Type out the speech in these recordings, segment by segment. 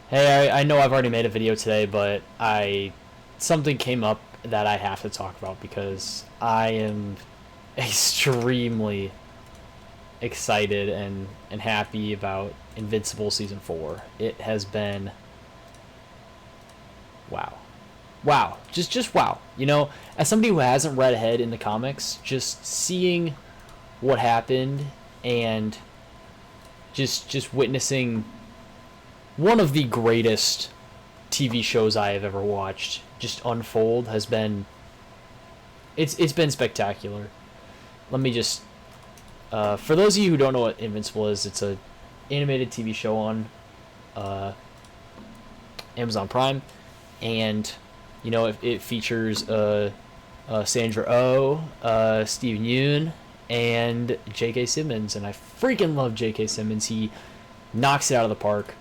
Hey, I know I've already made a video today, but something came up that I have to talk about because I am extremely excited and happy about Invincible season 4. It has been wow. Wow. Just wow. As somebody who hasn't read ahead in the comics, just seeing what happened and just witnessing one of the greatest TV shows I have ever watched just unfold has been it's been spectacular. Let me just for those of you who don't know what Invincible is, it's a animated TV show on uh, Amazon Prime, and it features Sandra Oh, Steven Yeun, and J.K. Simmons, and I freaking love J.K. Simmons. He knocks it out of the park.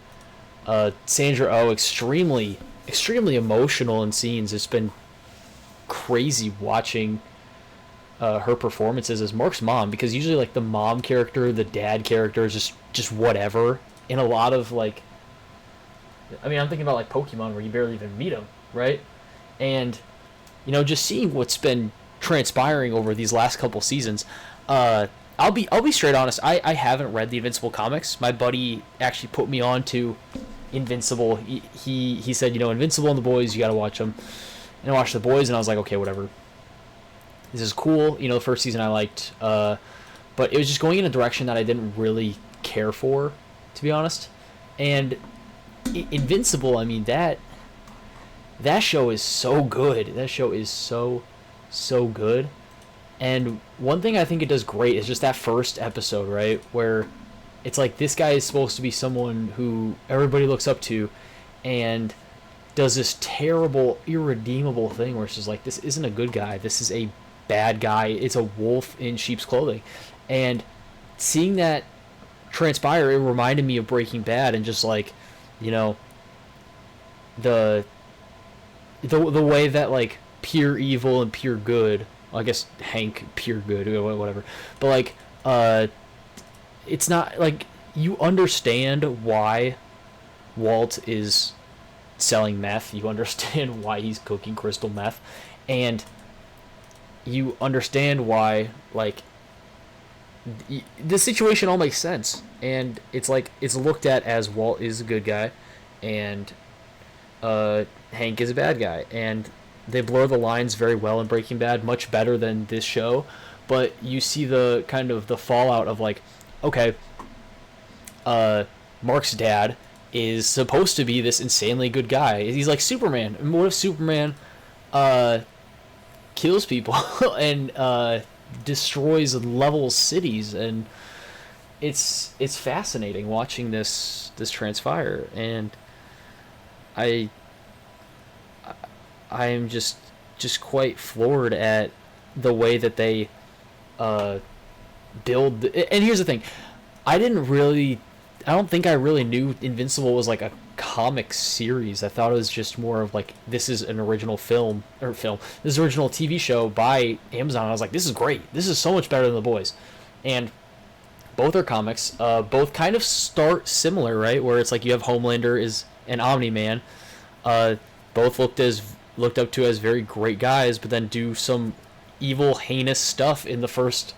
Sandra Oh, extremely emotional in scenes. It's been crazy watching her performances as Mark's mom, because usually like the mom character, the dad character is just whatever. In a lot of like, I mean, I'm thinking about like Pokemon where you barely even meet them, right? And just seeing what's been transpiring over these last couple seasons. I'll be straight honest. I haven't read the Invincible comics. My buddy actually put me on to Invincible. He said, Invincible and the Boys, you got to watch them. And I watched the Boys, and I was like, okay, whatever. This is cool. The first season I liked, but it was just going in a direction that I didn't really care for, to be honest. And Invincible, I mean, that show is so good. That show is so good. And one thing I think it does great is just that first episode, right? Where it's like this guy is supposed to be someone who everybody looks up to, and does this terrible, irredeemable thing where it's just like, this isn't a good guy. This is a bad guy. It's a wolf in sheep's clothing. And seeing that transpire, it reminded me of Breaking Bad, and just like, you know, the the way that like pure evil and pure good, well, I guess Hank pure good, whatever, but like it's not like you understand why Walt is selling meth, you understand why he's cooking crystal meth, and you understand why like the situation all makes sense, and it's like it's looked at as Walt is a good guy and Hank is a bad guy, and they blur the lines very well in Breaking Bad, much better than this show. But you see the kind of the fallout of like, okay, Mark's dad is supposed to be this insanely good guy. He's like Superman. And what if Superman kills people and destroys and levels cities? And it's fascinating watching this transpire, and I I am just quite floored at the way that they build. And here's the thing, I don't think I really knew Invincible was like a comic series. I thought it was just more of like, this is an original this is original TV show by Amazon. I was like, this is great. This is so much better than The Boys. And both are comics. Both kind of start similar, right? Where it's like you have Homelander is an Omni-Man. Both looked up to as very great guys, but then do some evil, heinous stuff in the first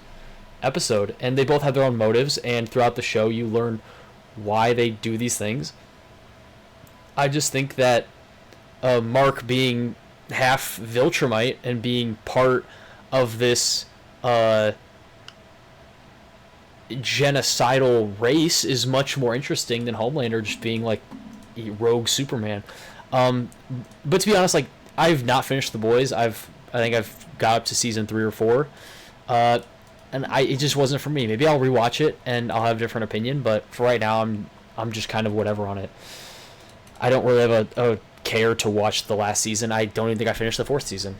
episode. And they both have their own motives, and throughout the show you learn why they do these things. I just think that Mark being half Viltrumite and being part of this genocidal race is much more interesting than Homelander just being like a rogue Superman. But to be honest, like, I've not finished The Boys. I think I've got up to season 3 or 4. And it just wasn't for me. Maybe I'll rewatch it and I'll have a different opinion, but for right now I'm just kind of whatever on it. I don't really have a care to watch the last season. I don't even think I finished the 4th season.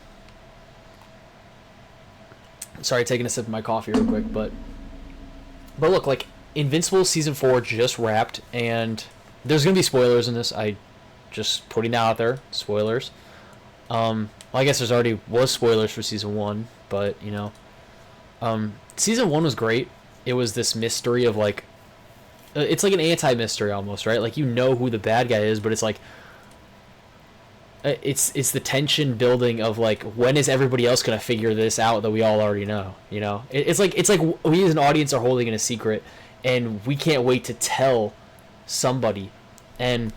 Sorry, taking a sip of my coffee real quick, but look, like, Invincible season 4 just wrapped, and there's gonna be spoilers in this. I just putting that out there, spoilers. Well, I guess there's already was spoilers for season 1, but season 1 was great. It was this mystery of like it's like an anti-mystery almost, right? Like, you know who the bad guy is, but it's like it's the tension building of like, when is everybody else gonna figure this out that we all already know? You know, it's like we as an audience are holding in a secret, and we can't wait to tell somebody, and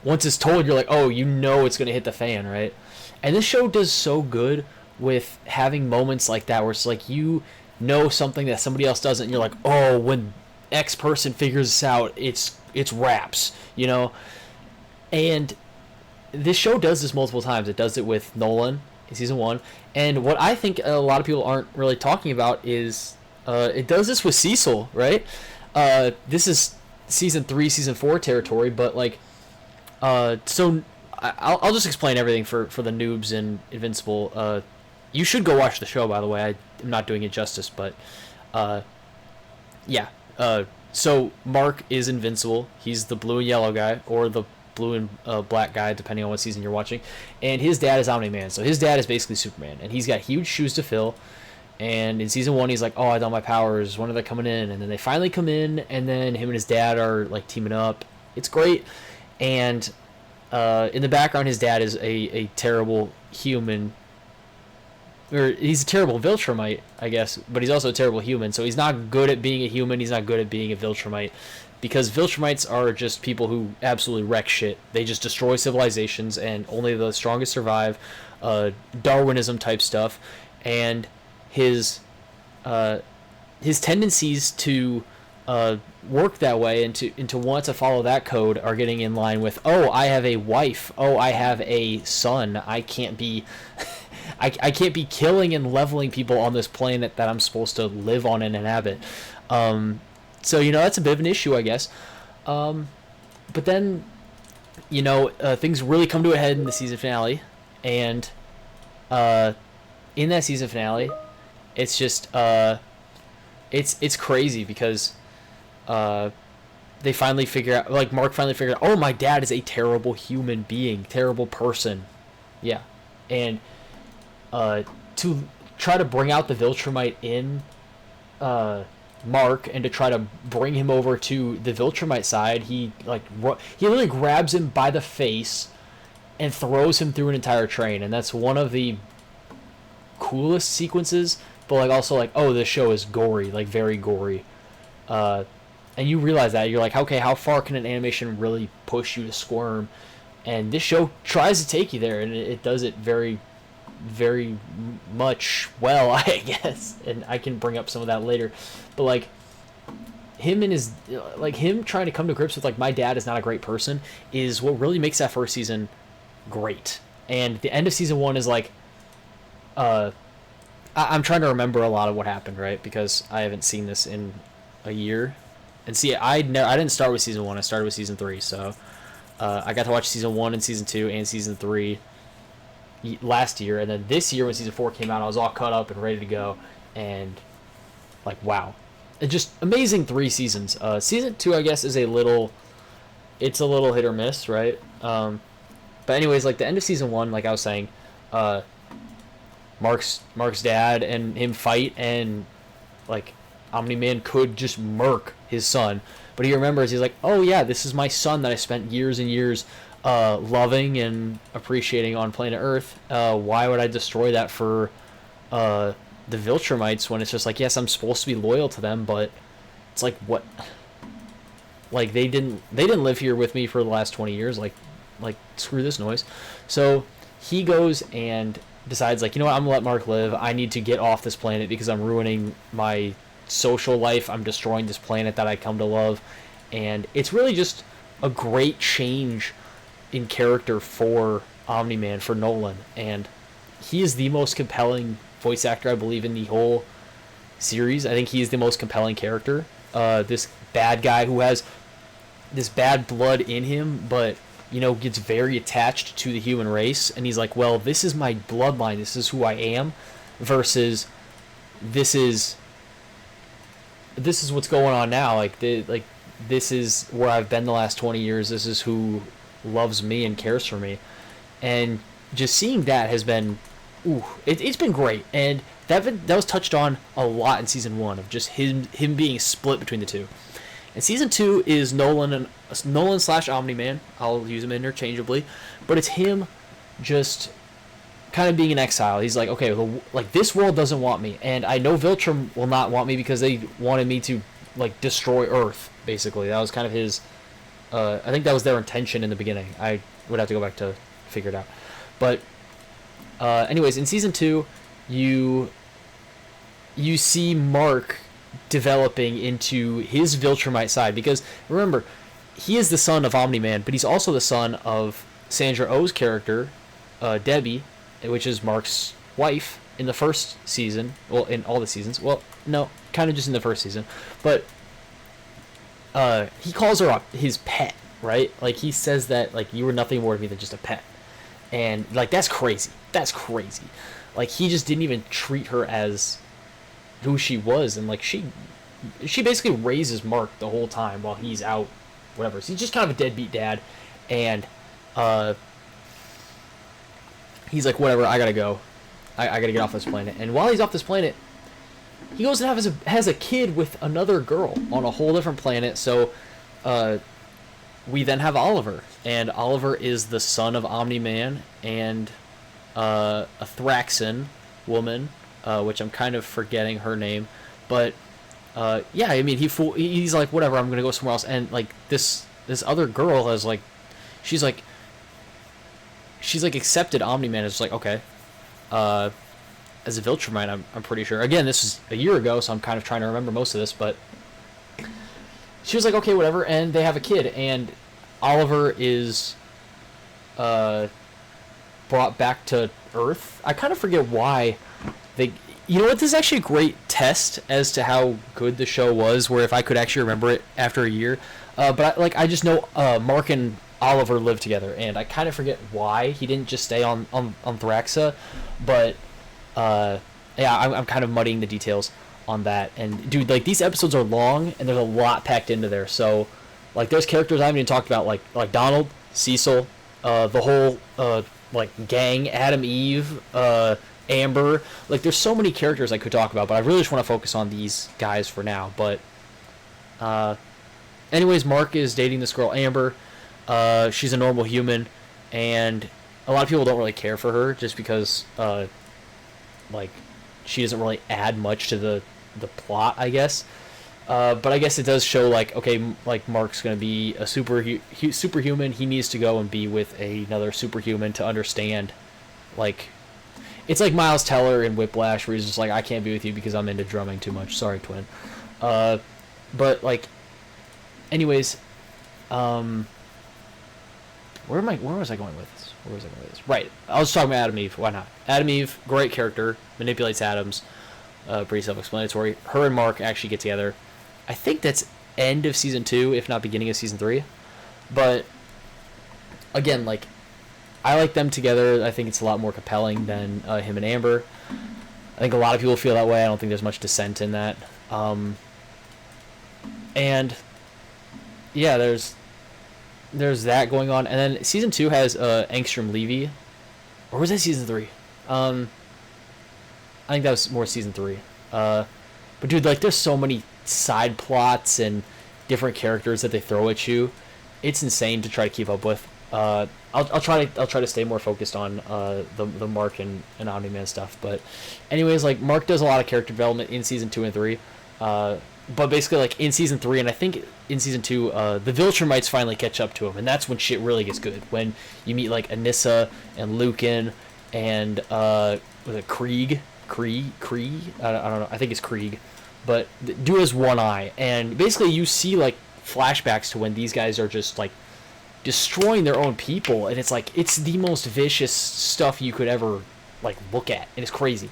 once it's told, you're like, oh, you know it's gonna hit the fan, right? And this show does so good with having moments like that where it's like, you know something that somebody else doesn't, and you're like, oh, when X person figures this out, it's raps, you know. And this show does this multiple times. It does it with Nolan in season 1, and what I think a lot of people aren't really talking about is it does this with Cecil, right? This is season 3, season 4 territory, but like, so I'll just explain everything for the noobs in Invincible. You should go watch the show, by the way. I'm not doing it justice, but yeah. So Mark is Invincible. He's the blue and yellow guy, or the blue and black guy, depending on what season you're watching. And his dad is Omni-Man. So his dad is basically Superman, and he's got huge shoes to fill. And in season 1, he's like, oh, I thought my powers, when are they coming in? And then they finally come in, and then him and his dad are like teaming up. It's great. And in the background, his dad is a terrible human, or he's a terrible Viltrumite, I guess, but he's also a terrible human. So he's not good at being a human. He's not good at being a Viltrumite, because Viltrumites are just people who absolutely wreck shit. They just destroy civilizations, and only the strongest survive. Darwinism type stuff, and his tendencies to work that way and to want to follow that code are getting in line with, oh, I have a wife, oh, I have a son, I can't be I can't be killing and leveling people on this planet that I'm supposed to live on and inhabit. So, you know, that's a bit of an issue, I guess. But then, you know, things really come to a head in the season finale, and in that season finale, it's just it's crazy, because they finally figure out, like, Mark finally figured out, oh, my dad is a terrible human being, terrible person. Yeah. And to try to bring out the Viltrumite in Mark, and to try to bring him over to the Viltrumite side, he literally grabs him by the face and throws him through an entire train. And that's one of the coolest sequences, but like, also like, oh, this show is gory, like very gory. And you realize that, you're like, okay, how far can an animation really push you to squirm? And this show tries to take you there, and it does it very, very much well, I guess. And I can bring up some of that later. But like, him trying to come to grips with, like, my dad is not a great person, is what really makes that first season great. And the end of season 1 is like, I'm trying to remember a lot of what happened, right? Because I haven't seen this in a year. And see, I didn't start with season 1. I started with season 3. So I got to watch season 1 and season 2 and season 3 last year. And then this year, when season 4 came out, I was all caught up and ready to go. And like, wow. And just amazing 3 seasons. Season 2, I guess, is a little hit or miss, right? But anyways, like, the end of season 1, like I was saying, Mark's dad and him fight, and like, Omni-Man could just murk his son, but he remembers, he's like, oh yeah, this is my son that I spent years and years loving and appreciating on planet Earth. Why would I destroy that for the Viltrumites, when it's just like, yes, I'm supposed to be loyal to them, but it's like, what? Like, they didn't live here with me for the last 20 years. Like screw this noise. So he goes and decides, like, you know what, I'm gonna let Mark live. I need to get off this planet because I'm ruining my social life. I'm destroying this planet that I come to love. And it's really just a great change in character for Omni-Man, for Nolan. And he is the most compelling voice actor, I believe, in the whole series. I think he is the most compelling character. This bad guy who has this bad blood in him, but, you know, gets very attached to the human race. And he's like, well, this is my bloodline. This is who I am. Versus this is what's going on now. Like, this is where I've been the last 20 years. This is who loves me and cares for me. And just seeing that has been, it's been great. And that was touched on a lot in season 1, of just him being split between the two. And season 2 is Nolan slash Omni Man. I'll use him interchangeably, but it's him just kind of being in exile. He's like, okay, like this world doesn't want me, and I know Viltrum will not want me because they wanted me to like destroy Earth. Basically, that was kind of his. I think that was their intention in the beginning. I would have to go back to figure it out, but anyways, in season 2, you see Mark developing into his Viltrumite side, because remember, he is the son of Omni-Man, but he's also the son of Sandra Oh's character, Debbie, which is Mark's wife in the first season. Well, in all the seasons. Well, no, kind of just in the first season. But he calls her his pet, right? Like, he says that, like, you were nothing more to me than just a pet. And, like, that's crazy. That's crazy. Like, he just didn't even treat her as who she was. And, like, she basically raises Mark the whole time while he's out, whatever. So he's just kind of a deadbeat dad. And, he's like, whatever, I gotta go. I gotta get off this planet. And while he's off this planet, he goes and has a kid with another girl on a whole different planet. So we then have Oliver. And Oliver is the son of Omni-Man and a Thraxan woman, which I'm kind of forgetting her name. But yeah, I mean, he's like, whatever, I'm gonna go somewhere else. And like this other girl has like, she's like accepted Omni-Man as like, okay, as a Viltrumite, I'm pretty sure. Again, this was a year ago, so I'm kind of trying to remember most of this, but she was like, okay, whatever, and they have a kid, and Oliver is brought back to Earth. I kind of forget why they... You know what, this is actually a great test as to how good the show was, where if I could actually remember it after a year. But I just know Mark and Oliver live together, and I kind of forget why he didn't just stay on Thraxa, but yeah, I'm kind of muddying the details on that. And dude, like, these episodes are long, and there's a lot packed into there. So like, there's characters I haven't even talked about, like Donald, Cecil, the whole like gang, Adam, Eve, Amber. Like, there's so many characters I could talk about, but I really just want to focus on these guys for now. But anyways, Mark is dating this girl Amber. She's a normal human, and a lot of people don't really care for her just because like, she doesn't really add much to the plot, I guess. But I guess it does show, like, okay, like, Mark's gonna be a superhuman. He needs to go and be with another superhuman to understand, like, it's like Miles Teller in Whiplash, where he's just like, I can't be with you because I'm into drumming too much. Sorry, twin. But like, anyways, where was I going with this? Right, I was talking about Adam Eve. Why not? Adam Eve, great character, manipulates atoms, pretty self-explanatory. Her and Mark actually get together. I think that's end of season 2, if not beginning of season 3. But again, like, I like them together. I think it's a lot more compelling than him and Amber. I think a lot of people feel that way. I don't think there's much dissent in that. And yeah, there's that going on, and then season 2 has Angstrom Levy, or was that season 3? I think that was more season 3. But dude, like, there's so many side plots and different characters that they throw at you. It's insane to try to keep up with. I'll try to stay more focused on the Mark and Omni-Man stuff. But anyways, like, Mark does a lot of character development in season 2 and 3. But basically, like, in season 3, and I think in season 2, the Viltrumites finally catch up to him, and that's when shit really gets good. When you meet, like, Anissa and Lucan and was it Krieg? I don't know. I think it's Krieg. But the dude has one eye, and basically you see, like, flashbacks to when these guys are just, like, destroying their own people, and it's like, it's the most vicious stuff you could ever, like, look at, and it's crazy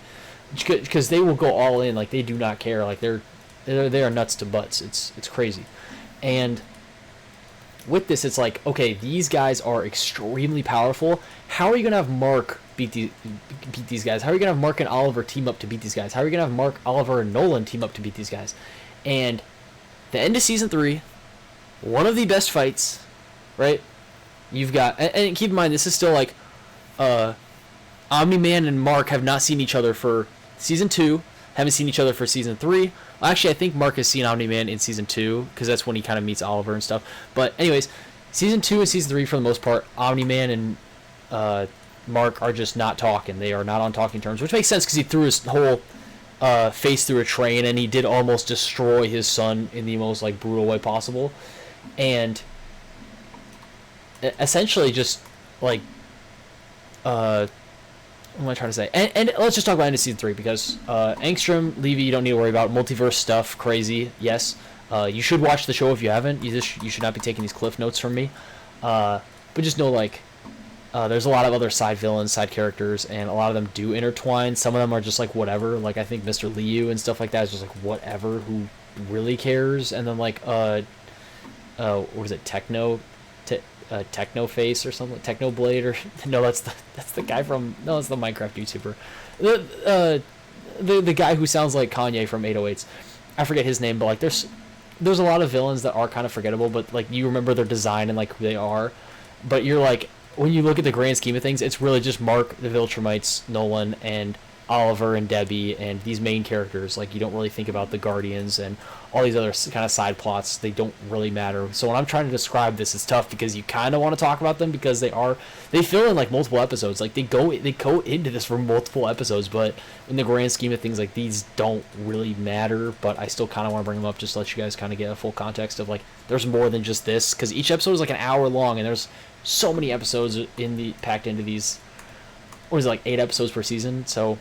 because they will go all in. Like, they do not care. Like, they are nuts to butts. It's crazy. And with this, it's like, okay, these guys are extremely powerful. How are you gonna have Mark beat these guys? How are you gonna have Mark and Oliver team up to beat these guys? How are you gonna have Mark, Oliver, and Nolan team up to beat these guys? And the end of season 3, one of the best fights, right? You've got, and keep in mind, this is still like, Omni-Man and Mark have not seen each other for season 2. haven't seen each other for season 3. Actually, I think Mark has seen Omni-Man in season 2 because that's when he kind of meets Oliver and stuff. But anyways, season 2 and season 3 for the most part, Omni-Man and Mark are just not talking. They are not on talking terms, which makes sense because he threw his whole face through a train and he did almost destroy his son in the most like brutal way possible, and essentially just like what am I trying to say? And let's just talk about end of season 3 because Angstrom, Levy, you don't need to worry about multiverse stuff. Crazy, yes. You should watch the show if you haven't. You should not be taking these cliff notes from me. But just know like there's a lot of other side villains, side characters, and a lot of them do intertwine. Some of them are just like whatever. Like I think Mr. Liu and stuff like that is just like whatever. Who really cares? And then like what was it? Techno Face or something, Techno Blade or no, that's the guy from that's the Minecraft YouTuber, the guy who sounds like Kanye from 808s. I forget his name, but like there's a lot of villains that are kind of forgettable, but like you remember their design and like who they are, but you're like when you look at the grand scheme of things, it's really just Mark, the Viltrumites, Nolan, and Oliver and Debbie and these main characters. Like you don't really think about the Guardians and all these other kind of side plots. They don't really matter. So when I'm trying to describe this, it's tough because you kind of want to talk about them because they fill in like multiple episodes. Like they go into this for multiple episodes, but in the grand scheme of things, like these don't really matter. But I still kind of want to bring them up just to let you guys kind of get a full context of like there's more than just this, because each episode is like an hour long and there's so many episodes packed into these. What is it, like 8 episodes per season? So.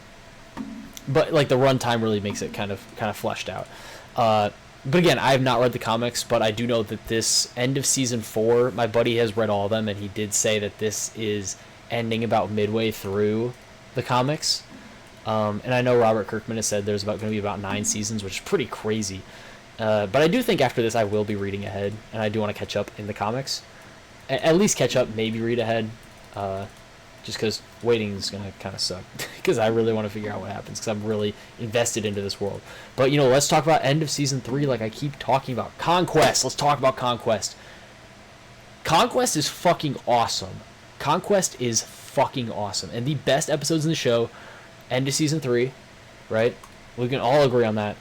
But like the runtime really makes it kind of fleshed out. But again, I have not read the comics, but I do know that this end of season 4, my buddy has read all of them, and he did say that this is ending about midway through the comics. And I know Robert Kirkman has said there's going to be about 9 seasons, which is pretty crazy. But I do think after this I will be reading ahead, and I do want to catch up in the comics. At least catch up, maybe read ahead. Just because waiting is going to kind of suck. Because I really want to figure out what happens. Because I'm really invested into this world. But, let's talk about end of season 3 like I keep talking about. Conquest. Let's talk about Conquest. Conquest is fucking awesome. Conquest is fucking awesome. And the best episodes in the show, end of season 3, right? We can all agree on that.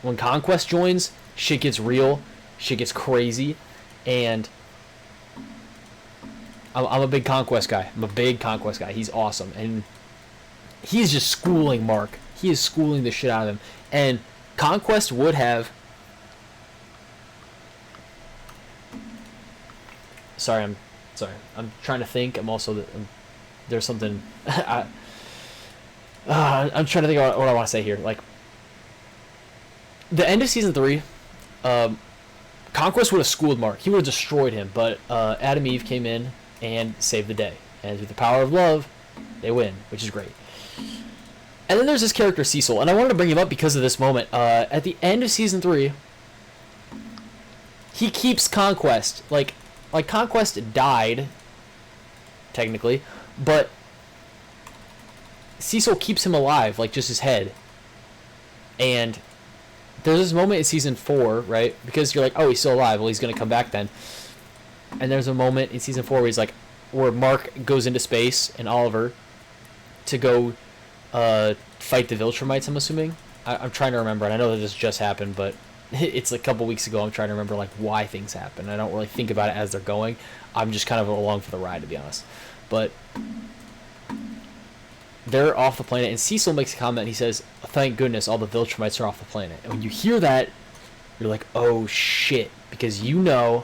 When Conquest joins, shit gets real. Shit gets crazy. And I'm a big Conquest guy. He's awesome. And he's just schooling Mark. He is schooling the shit out of him. And Conquest would have... Sorry. I'm trying to think. I'm also... there's something... I'm trying to think about what I want to say here. Like, the end of season 3... Conquest would have schooled Mark. He would have destroyed him. But Adam Eve came in and saved the day. And through the power of love, they win, which is great. And then there's this character, Cecil, and I wanted to bring him up because of this moment. At the end of season 3, he keeps Conquest. Like Conquest died, technically, but Cecil keeps him alive, like just his head. And there's this moment in season 4, right? Because you're like, oh, he's still alive. Well, he's going to come back then. And there's a moment in season 4 where Mark goes into space and Oliver to go fight the Viltrumites, I'm assuming. I'm trying to remember, and I know that this just happened, but it's a couple weeks ago. I'm trying to remember why things happen. I don't really think about it as they're going. I'm just kind of along for the ride, to be honest. But they're off the planet, and Cecil makes a comment. He says, "Thank goodness all the Viltrumites are off the planet." And when you hear that, you're like, "Oh shit!" Because you know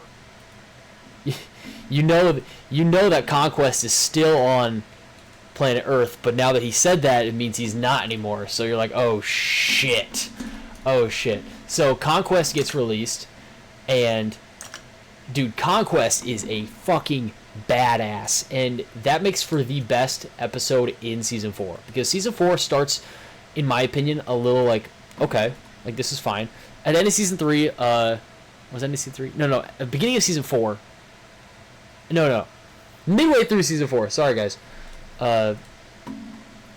that Conquest is still on planet Earth, but now that he said that, it means he's not anymore. So you're like, oh shit. So Conquest gets released, and dude, Conquest is a fucking badass, and that makes for the best episode in season 4, because season 4 starts, in my opinion, a little okay, this is fine. At the end of season 3, was it end of season 3? No, beginning of season 4. No. Midway through season 4. Sorry, guys.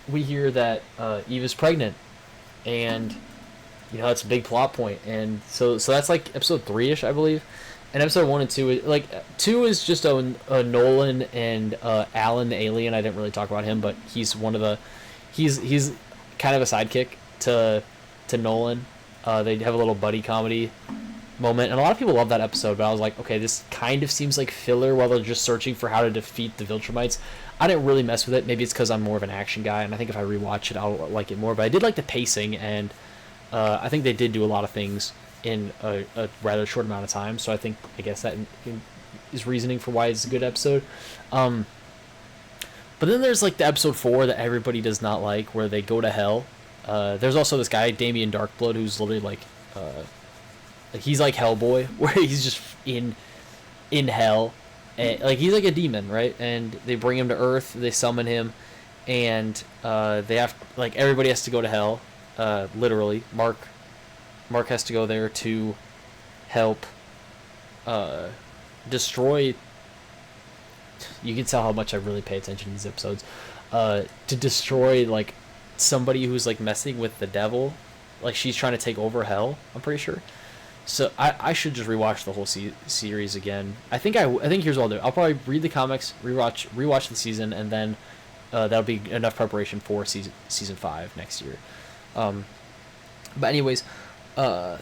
We hear that Eve is pregnant, and that's a big plot point. And so that's episode 3-ish, I believe. And episode 1 and 2, 2 is just a Nolan and Alan the alien. I didn't really talk about him, but he's one of the he's kind of a sidekick to to Nolan. They have a little buddy comedy moment, and a lot of people love that episode, but I was like, okay, this kind of seems like filler while they're just searching for how to defeat the Viltrumites. I didn't really mess with it. Maybe it's because I'm more of an action guy, and I think if I rewatch it, I'll like it more. But I did like the pacing, and I think they did do a lot of things in a rather short amount of time, so I guess that is reasoning for why it's a good episode. But then there's like the episode 4 that everybody does not like, where they go to hell. There's also this guy, Damien Darkblood, who's literally like he's like Hellboy, where he's just in hell, and, like he's like a demon, right? And they bring him to Earth, they summon him, and they have like everybody has to go to hell. Literally, Mark has to go there to help destroy. You can tell how much I really pay attention to these episodes. To destroy like somebody who's like messing with the devil, like she's trying to take over hell. I'm pretty sure. So I should just rewatch the whole series again. I think here's what I'll do. I'll probably read the comics, rewatch the season, and then that'll be enough preparation for season 5 next year. But anyways, yeah,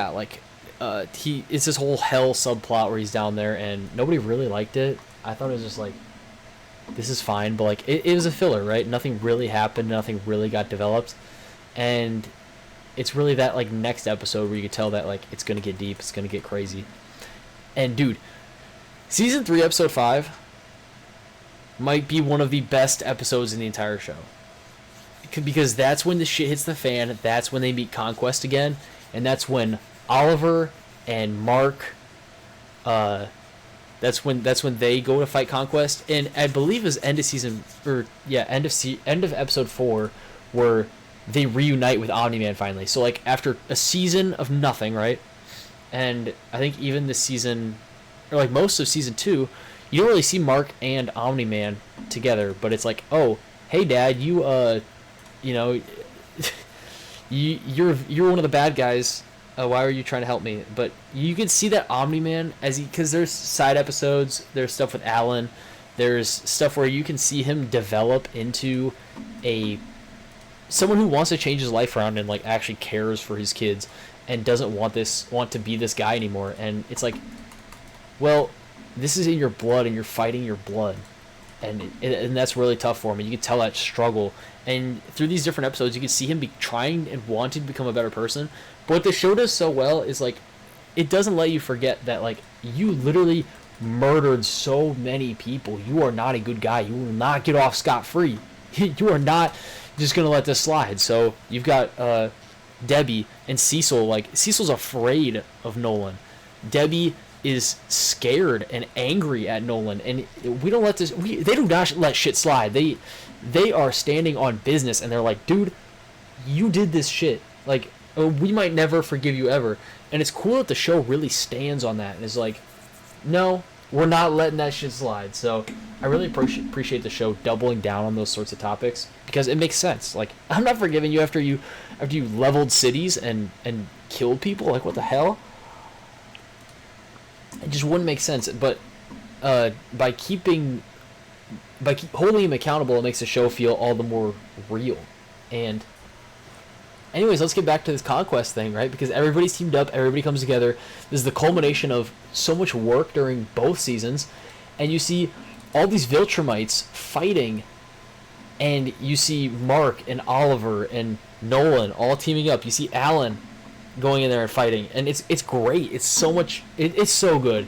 like it's this whole hell subplot where he's down there, and nobody really liked it. I thought it was just like, this is fine, but like it was a filler, right? Nothing really happened, nothing really got developed, and it's really that like next episode where you can tell that like it's gonna get deep, it's gonna get crazy. And dude, season 3 episode 5 might be one of the best episodes in the entire show, because that's when the shit hits the fan. That's when they meet Conquest again, and that's when Oliver and Mark, that's when they go to fight Conquest, and I believe it's end of episode 4, where they reunite with Omni-Man finally. So like after a season of nothing, right? And I think even this season, or like most of season 2, you don't really see Mark and Omni-Man together, but it's like, oh, hey Dad, you know, you're one of the bad guys. Why are you trying to help me? But you can see that Omni-Man because there's side episodes, there's stuff with Alan, there's stuff where you can see him develop into someone who wants to change his life around and like actually cares for his kids and doesn't want to be this guy anymore. And it's like, well, this is in your blood and you're fighting your blood, and that's really tough for him. And you can tell that struggle. And through these different episodes, you can see him be trying and wanting to become a better person. But what the show does so well is like, it doesn't let you forget that like you literally murdered so many people. You are not a good guy. You will not get off scot-free. You are not just gonna let this slide. So you've got Debbie and Cecil. Like Cecil's afraid of Nolan. Debbie is scared and angry at Nolan, and we don't let this. They do not let shit slide. They are standing on business, and they're like, dude, you did this shit. Like, we might never forgive you ever. And it's cool that the show really stands on that and is like, no, we're not letting that shit slide. So I really appreciate the show doubling down on those sorts of topics, because it makes sense. Like, I'm not forgiving you after you leveled cities and killed people. Like, what the hell? It just wouldn't make sense. But by holding him accountable, it makes the show feel all the more real. And anyways, let's get back to this Conquest thing, right? Because everybody's teamed up, everybody comes together. This is the culmination of so much work during both seasons, and you see all these Viltrumites fighting, and you see Mark and Oliver and Nolan all teaming up. You see Alan going in there and fighting, and it's great. It's so much. It's so good,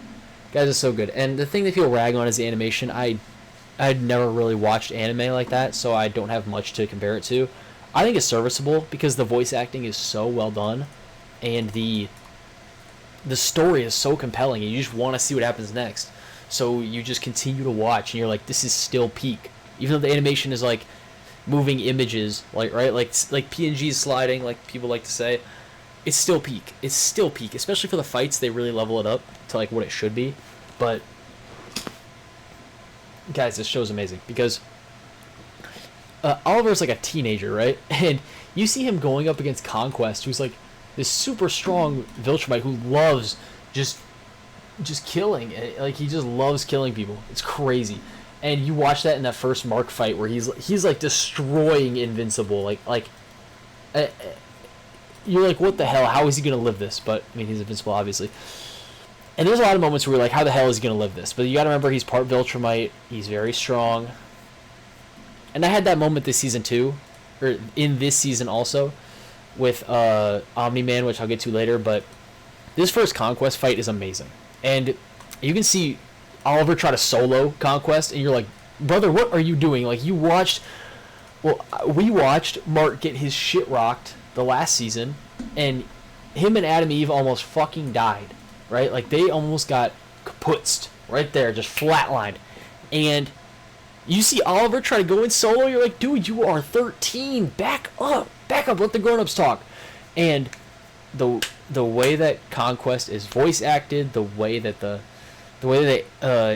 guys. It's so good. And the thing that people rag on is the animation. I'd never really watched anime like that, so I don't have much to compare it to. I think it's serviceable because the voice acting is so well done, and the story is so compelling, and you just want to see what happens next. So you just continue to watch, and you're like, this is still peak. Even though the animation is like moving images, like right, like PNG sliding, like people like to say, it's still peak. It's still peak, especially for the fights. They really level it up to like what it should be. But guys, this show's amazing because Oliver's like a teenager, right? And you see him going up against Conquest, who's like this super strong Viltrumite who loves just killing. Like, he just loves killing people. It's crazy. And you watch that in that first Mark fight where he's like destroying Invincible. Like Uh, you're like, what the hell? How is he gonna live this? But I mean, he's invincible, obviously. And there's a lot of moments where you're like, how the hell is he gonna live this? But you gotta remember, he's part Viltrumite. He's very strong. And I had that moment this season too, or in this season also, with Omni-Man, which I'll get to later. But this first Conquest fight is amazing, and you can see Oliver try to solo Conquest, and you're like, brother, what are you doing? Like, you watched, well, we watched Mark get his shit rocked the last season, and him and Adam Eve almost fucking died, right? Like, they almost got kaputzed right there, just flatlined. And you see Oliver try to go in solo, you're like, dude, you are 13, back up, let the grown-ups talk. And the way that Conquest is voice acted, the way that they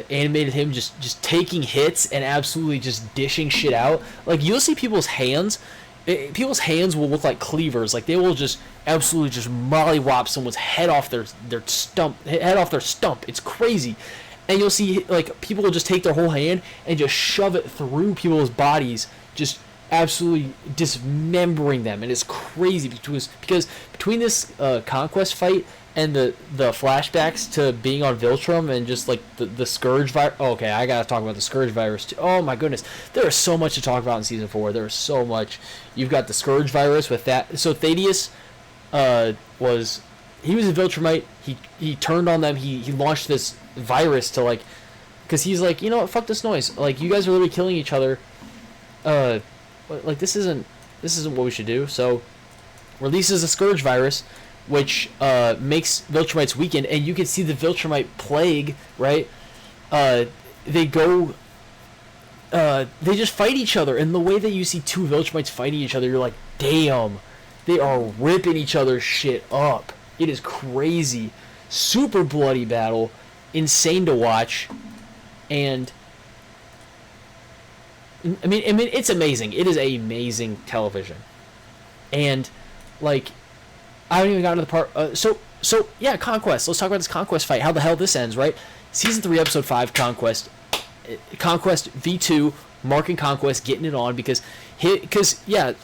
animated him just taking hits and absolutely just dishing shit out. Like, you'll see people's hands will look like cleavers. Like, they will just absolutely just mollywop someone's head off their stump. It's crazy. And you'll see, like, people will just take their whole hand and just shove it through people's bodies, just absolutely dismembering them. And it's crazy because between this Conquest fight and the flashbacks to being on Viltrum and just like the Scourge virus. Oh, okay, I gotta talk about the Scourge virus too. Oh my goodness, there is so much to talk about in season 4. There is so much. You've got the Scourge virus with that. So Thaddeus was a Viltrumite. He turned on them. He launched this virus to, like, because he's like, you know what, fuck this noise. Like, you guys are literally killing each other. Like, this isn't what we should do. So releases a Scourge virus, which makes Viltrumites weakened, and you can see the Viltrumite plague, right? They just fight each other, and the way that you see two Viltrumites fighting each other, you're like, damn, they are ripping each other's shit up. It is crazy. Super bloody battle, insane to watch, and I mean, it's amazing. It is amazing television, and like, I haven't even gotten to the part. So yeah, Conquest. Let's talk about this Conquest fight. How the hell this ends, right? Season 3, Episode 5, Conquest. Conquest V2, Mark and Conquest getting it on because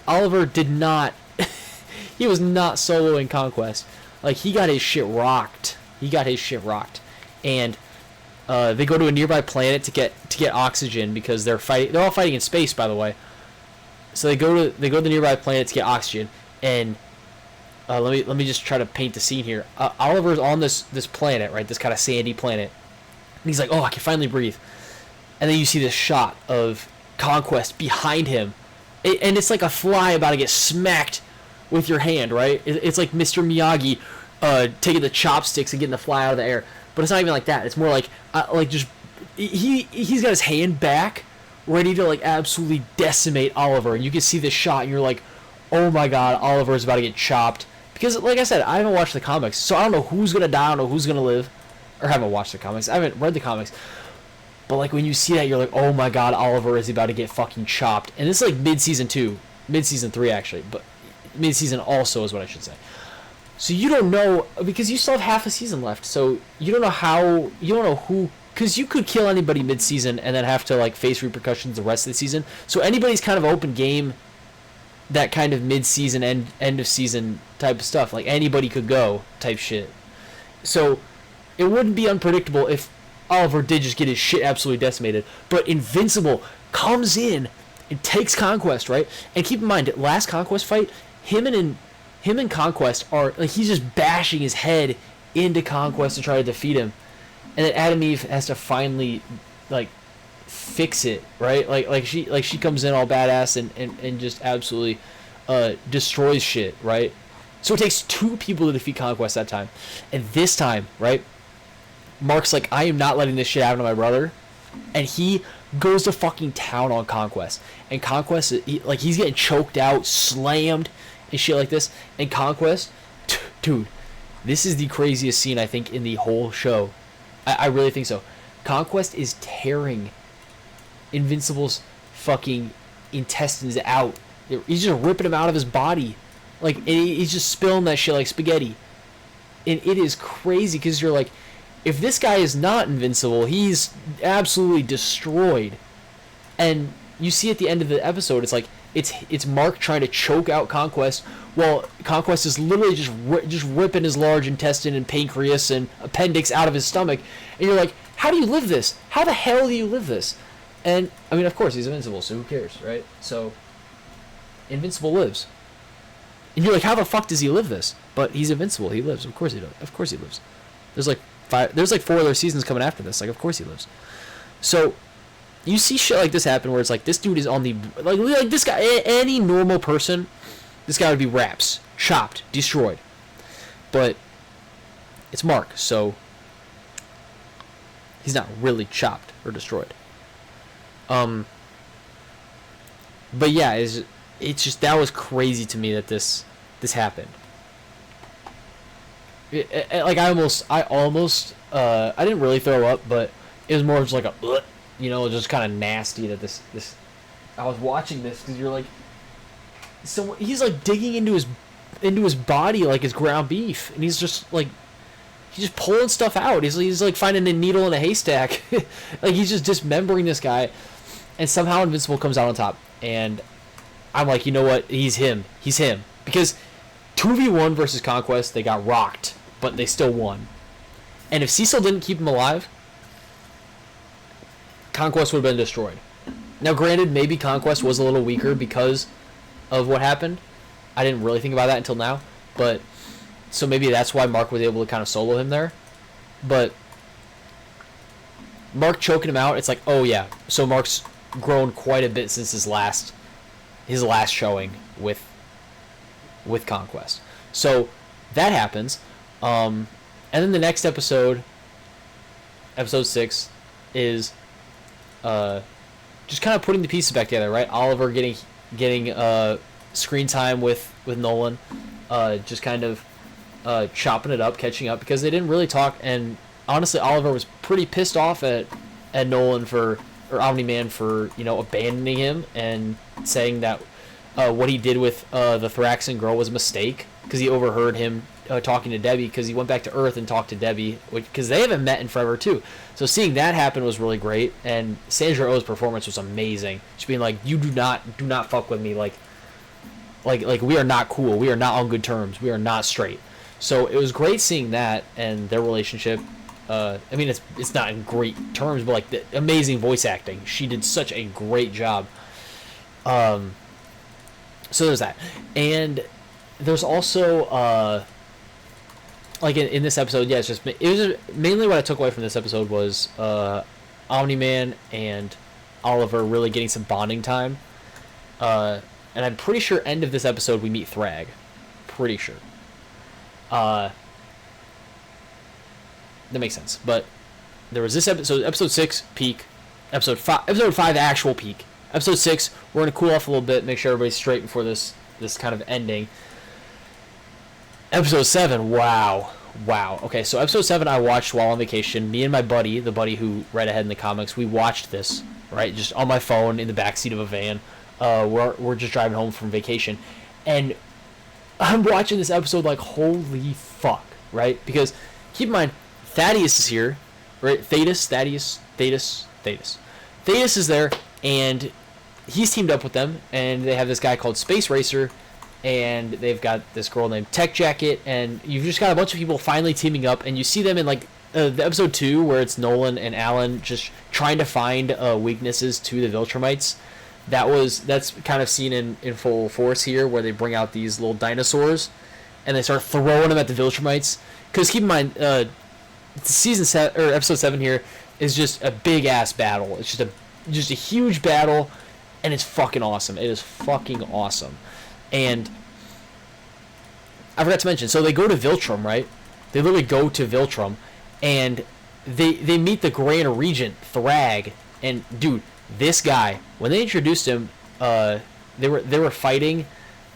Oliver did not. He was not soloing Conquest. Like, he got his shit rocked. And they go to a nearby planet to get oxygen because they're fighting. They're all fighting in space, by the way. So they go to the nearby planet to get oxygen, and let me just try to paint the scene here. Oliver's on this planet, right? This kind of sandy planet, and he's like, "Oh, I can finally breathe." And then you see this shot of Conquest behind him, and it's like a fly about to get smacked with your hand, right? It's like Mr. Miyagi taking the chopsticks and getting the fly out of the air. But it's not even like that. It's more like just he's got his hand back, ready to, like, absolutely decimate Oliver. And you can see this shot, and you're like, oh my god, Oliver is about to get chopped. Because, like I said, I haven't watched the comics, so I don't know who's gonna die, I don't know who's gonna live, or haven't watched the comics. I haven't read the comics. But, like, when you see that, you're like, oh my god, Oliver is about to get fucking chopped. And this is like mid-season 3 actually, but mid-season also is what I should say. So you don't know, because you still have half a season left, so you don't know who, because you could kill anybody mid-season and then have to, like, face repercussions the rest of the season. So anybody's kind of open game, that kind of mid-season, end of season type of stuff. Like, anybody could go type shit. So it wouldn't be unpredictable if Oliver did just get his shit absolutely decimated. But Invincible comes in and takes Conquest, right? And keep in mind, last Conquest fight, him and Conquest are, like, he's just bashing his head into Conquest to try to defeat him, and then Adam Eve has to finally, like, fix it, right? Like she comes in all badass and just absolutely destroys shit, right? So it takes 2 people to defeat Conquest that time, and this time, right? Mark's like, I am not letting this shit happen to my brother, and he goes to fucking town on Conquest, and Conquest, he's getting choked out, slammed, and shit like this. And Conquest, dude, this is the craziest scene, I think, in the whole show. I really think so. Conquest is tearing Invincible's fucking intestines out. He's just ripping him out of his body. Like, and he's just spilling that shit like spaghetti. And it is crazy, because you're like, if this guy is not invincible, he's absolutely destroyed. And you see at the end of the episode, it's like, it's Mark trying to choke out Conquest, while Conquest is literally just ripping his large intestine and pancreas and appendix out of his stomach, and you're like, how do you live this? How the hell do you live this? And I mean, of course, he's invincible, so who cares, right? So Invincible lives, and you're like, how the fuck does he live this? But he's invincible. He lives. Of course he does. Of course he lives. There's like 4 other seasons coming after this. Like, of course he lives. So you see shit like this happen where it's like, this dude is on the like this guy, any normal person, this guy would be wraps, chopped, destroyed. But it's Mark, so he's not really chopped or destroyed. But yeah, it's just, that was crazy to me that this happened. Like I almost I didn't really throw up, but it was more just like a just kind of nasty that this I was watching this, because you're like, so he's like digging into his body like his ground beef, and he's just pulling stuff out. He's like finding a needle in a haystack. Like, he's just dismembering this guy, and somehow Invincible comes out on top. And I'm like, you know what? He's him. Because 2v1 versus Conquest, they got rocked, but they still won. And if Cecil didn't keep him alive, Conquest would have been destroyed. Now, granted, maybe Conquest was a little weaker because of what happened. I didn't really think about that until now, but so maybe that's why Mark was able to kind of solo him there. But Mark choking him out, it's like, oh yeah, so Mark's grown quite a bit since his last showing with Conquest. So that happens, and then the next episode 6, is just kind of putting the pieces back together, right? Oliver getting screen time with Nolan, just kind of chopping it up, catching up, because they didn't really talk. And honestly, Oliver was pretty pissed off at Nolan or Omni-Man for abandoning him and saying that what he did with the Thraxan girl was a mistake, because he overheard him talking to Debbie, because he went back to Earth and talked to Debbie, because they haven't met in forever too. So seeing that happen was really great, and Sandra Oh's performance was amazing. Just being like, you do not fuck with me, like we are not cool, we are not on good terms, we are not straight. So it was great seeing that and their relationship. I mean, it's not in great terms, but like the amazing voice acting. She did such a great job. So there's that, and there's also like in this episode, yeah, it was mainly what I took away from this episode was Omni-Man and Oliver really getting some bonding time. And I'm pretty sure end of this episode we meet Thrag. Pretty sure. That makes sense. But there was this episode 6 peak, episode 5 actual peak. Episode 6, we're gonna cool off a little bit, make sure everybody's straight before this kind of ending. Episode 7, wow. Okay, so episode 7 I watched while on vacation. Me and my buddy, the buddy who read ahead in the comics, we watched this, right, just on my phone in the backseat of a van. We're just driving home from vacation, and I'm watching this episode like, holy fuck, right? Because keep in mind, Thaddeus is here, right? Thaddeus is there, and he's teamed up with them, and they have this guy called Space Racer, and they've got this girl named Tech Jacket, and you've just got a bunch of people finally teaming up, and you see them in like the episode 2 where it's Nolan and Alan just trying to find weaknesses to the Viltrumites. That's kind of seen in full force here, where they bring out these little dinosaurs and they start throwing them at the Viltrumites. Because keep in mind, episode 7 here is just a big ass battle. It's just a huge battle, and it's fucking awesome. It is fucking awesome. And I forgot to mention, so they go to Viltrum, right? They literally go to Viltrum, and they meet the Grand Regent, Thrag, and dude, this guy, when they introduced him, they were fighting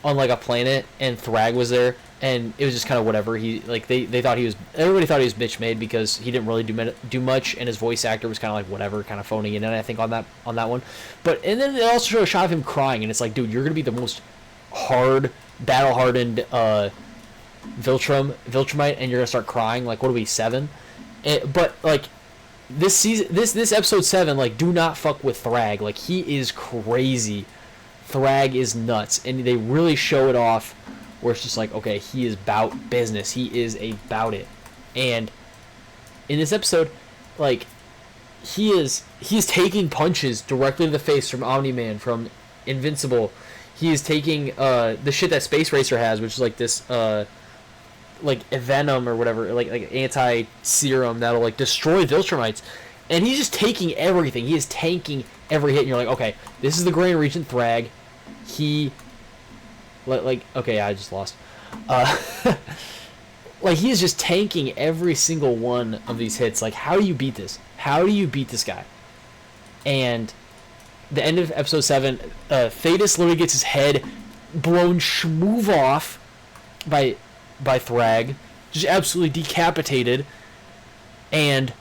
on like a planet, and Thrag was there, and it was just kind of whatever. He like they thought everybody thought he was bitch made because he didn't really do much, and his voice actor was kind of like whatever, kind of phoning it in, I think, on that one. And then they also show a shot of him crying, and it's like, dude, you're gonna be the most battle hardened Viltrumite, and you're gonna start crying. Like, what are we, 7? But like this season, this episode 7, like, do not fuck with Thrag. Like, he is crazy Thrag is nuts, and they really show it off where it's just like, okay, he is about business. He is about it. And in this episode, like, he is taking punches directly to the face from Omni-Man, from Invincible. He is taking the shit that Space Racer has, which is like this like venom or whatever, like anti-serum that'll like destroy Viltrumites. And he's just taking everything. He is tanking every hit, and you're like, okay, this is the Grand Regent Thrag. He okay, I just lost. Like, he is just tanking every single one of these hits. Like, how do you beat this? How do you beat this guy? And the end of episode 7, Thetis literally gets his head blown schmoove off by Thrag, just absolutely decapitated, and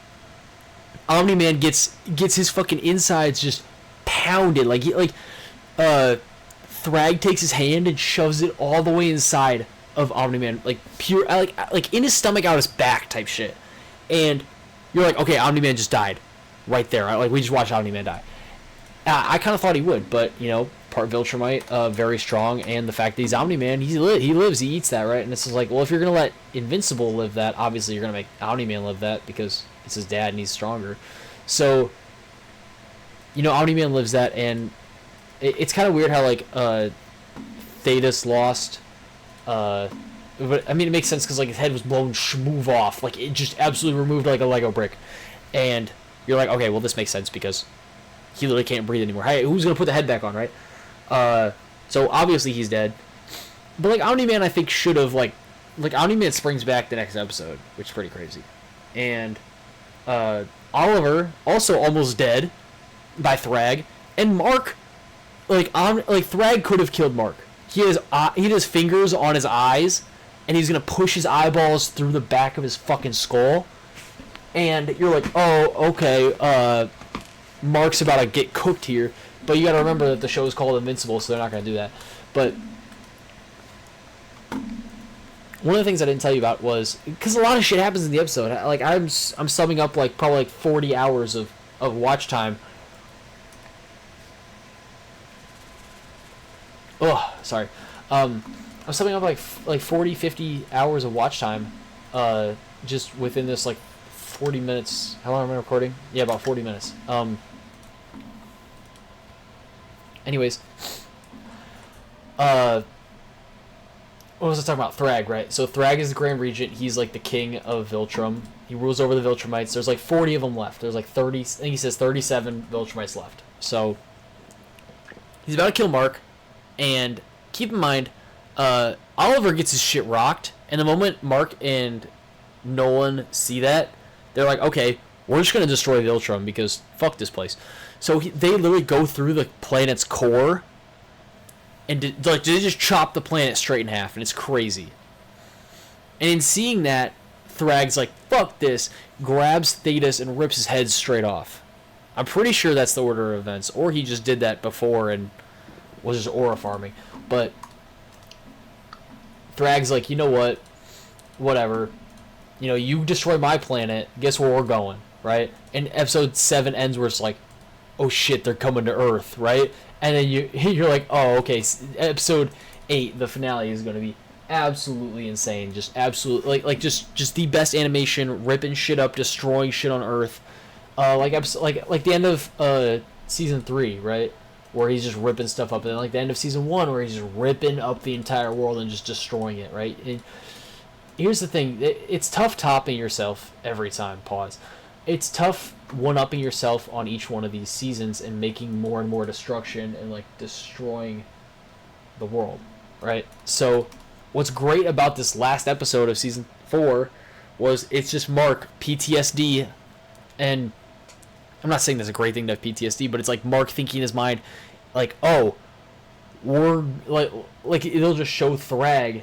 Omni-Man gets his fucking insides just pounded. Thrag takes his hand and shoves it all the way inside of Omni-Man, like pure, like in his stomach, out his back type shit. And you're like, okay, Omni-Man just died right there. Like, we just watched Omni-Man die. I kind of thought he would, but, you know, part Viltrumite, very strong, and the fact that he's Omni-Man, he lives, he eats that, right? And this is like, well, if you're going to let Invincible live that, obviously you're going to make Omni-Man live that, because it's his dad and he's stronger. So, you know, Omni-Man lives that, and it's kind of weird how, like, Thetis lost, but, I mean, it makes sense, because, like, his head was blown schmoove off, like, it just absolutely removed, like, a Lego brick, and you're like, okay, well, this makes sense, because he literally can't breathe anymore. Hey, who's going to put the head back on, right? So, obviously, he's dead, but, like, Omni-Man, I think, should have, like, Omni-Man springs back the next episode, which is pretty crazy, and, Oliver, also almost dead by Thrag, and Mark, Thrag could have killed Mark. He has fingers on his eyes, and he's gonna push his eyeballs through the back of his fucking skull, and you're like, oh, okay, Mark's about to get cooked here, but you gotta remember that the show is called Invincible, so they're not gonna do that. But one of the things I didn't tell you about was, because a lot of shit happens in the episode. Like, I'm summing up, like, probably, like, 40 hours of watch time. Oh, sorry. I'm summing up, like 40, 50 hours of watch time, just within this, like, 40 minutes. How long am I recording? Yeah, about 40 minutes. Anyways. What was I talking about? Thrag, right? So Thrag is the Grand Regent. He's like the king of Viltrum. He rules over the Viltrumites. There's like 40 of them left. There's like 30, I think he says 37 Viltrumites left. So he's about to kill Mark. And keep in mind, Oliver gets his shit rocked. And the moment Mark and Nolan see that, they're like, okay, we're just going to destroy Viltrum because fuck this place. So they literally go through the planet's core. And they just chop the planet straight in half, and it's crazy. And in seeing that, Thrag's like, fuck this, grabs Thetis and rips his head straight off. I'm pretty sure that's the order of events, or he just did that before and was just aura farming. But Thrag's like, you know what, whatever. You know, you destroy my planet, guess where we're going, right? And episode 7 ends where it's like, oh shit, they're coming to Earth, right? And then you're like, oh, okay, episode 8, the finale is going to be absolutely insane. Just absolutely, just the best animation, ripping shit up, destroying shit on Earth. Like the end of season 3, right? Where he's just ripping stuff up. And then like the end of season 1 where he's just ripping up the entire world and just destroying it, right? And here's the thing. It's tough topping yourself every time. Pause. It's tough one-upping yourself on each one of these seasons and making more and more destruction and like destroying the world, right? So what's great about this last episode of season 4 was it's just Mark PTSD, and I'm not saying that's a great thing to have PTSD, but it's like Mark thinking in his mind like, oh, we're like it'll just show Thrag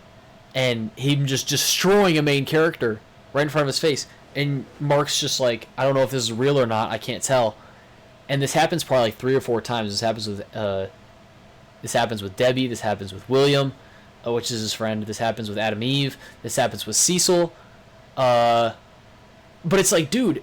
and him just destroying a main character right in front of his face. And Mark's just like, I don't know if this is real or not. I can't tell. And this happens probably like 3 or 4 times. This happens with Debbie. This happens with William, which is his friend. This happens with Adam Eve. This happens with Cecil. But it's like, dude,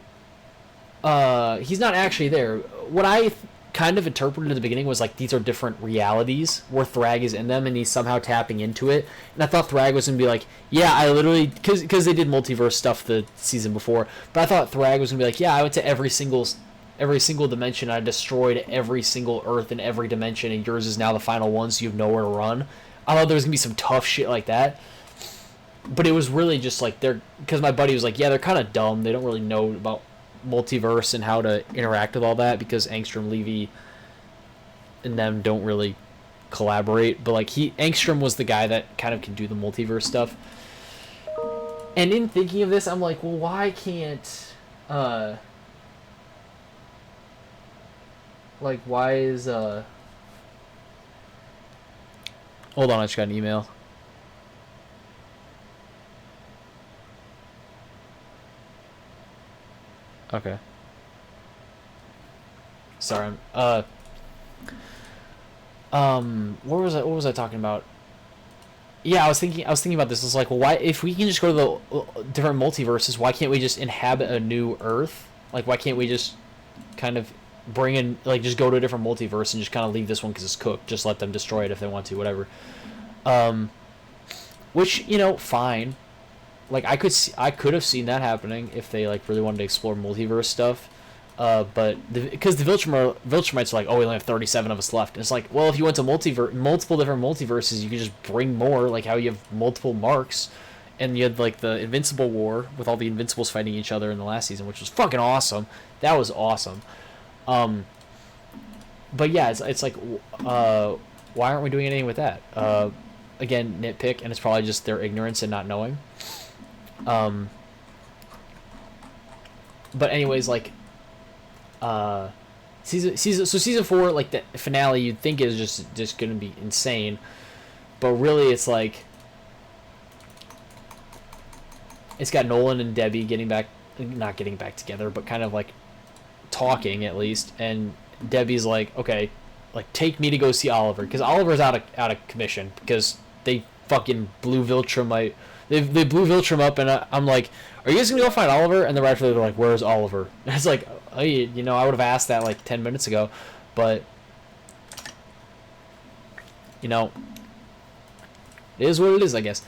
he's not actually there. What I kind of interpreted at the beginning was like these are different realities where Thrag is in them and he's somehow tapping into it. And I thought Thrag was gonna be like, yeah, I literally because they did multiverse stuff the season before, but I thought Thrag was gonna be like, yeah, I went to every single dimension, I destroyed every single Earth in every dimension, and yours is now the final one, so you have nowhere to run. I thought there was gonna be some tough shit like that. But it was really just like because my buddy was like, yeah, they're kind of dumb. They don't really know about multiverse and how to interact with all that because Angstrom, Levy, and them don't really collaborate. But like Angstrom was the guy that kind of can do the multiverse stuff. And in thinking of this, I'm like, well, why can't like why is hold on, I just got an email. Okay. Sorry. What was I talking about? Yeah, I was thinking about this. It's like, well, why if we can just go to the different multiverses, why can't we just inhabit a new Earth? Like, why can't we just kind of bring in, like, just go to a different multiverse and just kind of leave this one because it's cooked? Just let them destroy it if they want to, whatever. Which, you know, fine. Like, I could have seen that happening if they like really wanted to explore multiverse stuff, but because the Viltrumites are like, oh, we only have 37 of us left. And it's like, well, if you went to multiple different multiverses, you could just bring more. Like how you have multiple marks, and you had like the Invincible War with all the Invincibles fighting each other in the last season, which was fucking awesome. That was awesome. But yeah, it's like, why aren't we doing anything with that? Again, nitpick, and it's probably just their ignorance and not knowing. But anyways, like, season 4, like the finale, you'd think is just gonna be insane, but really it's like it's got Nolan and Debbie not getting back together, but kind of like talking at least, and Debbie's like, okay, like take me to go see Oliver because Oliver's out of commission because they fucking blew Viltrumite. They blew Viltrum up, and I'm like, are you guys gonna go find Oliver? And the right after they're like, where's Oliver? And it's like, oh, you know, I would have asked that like 10 minutes ago, but you know, it is what it is, I guess.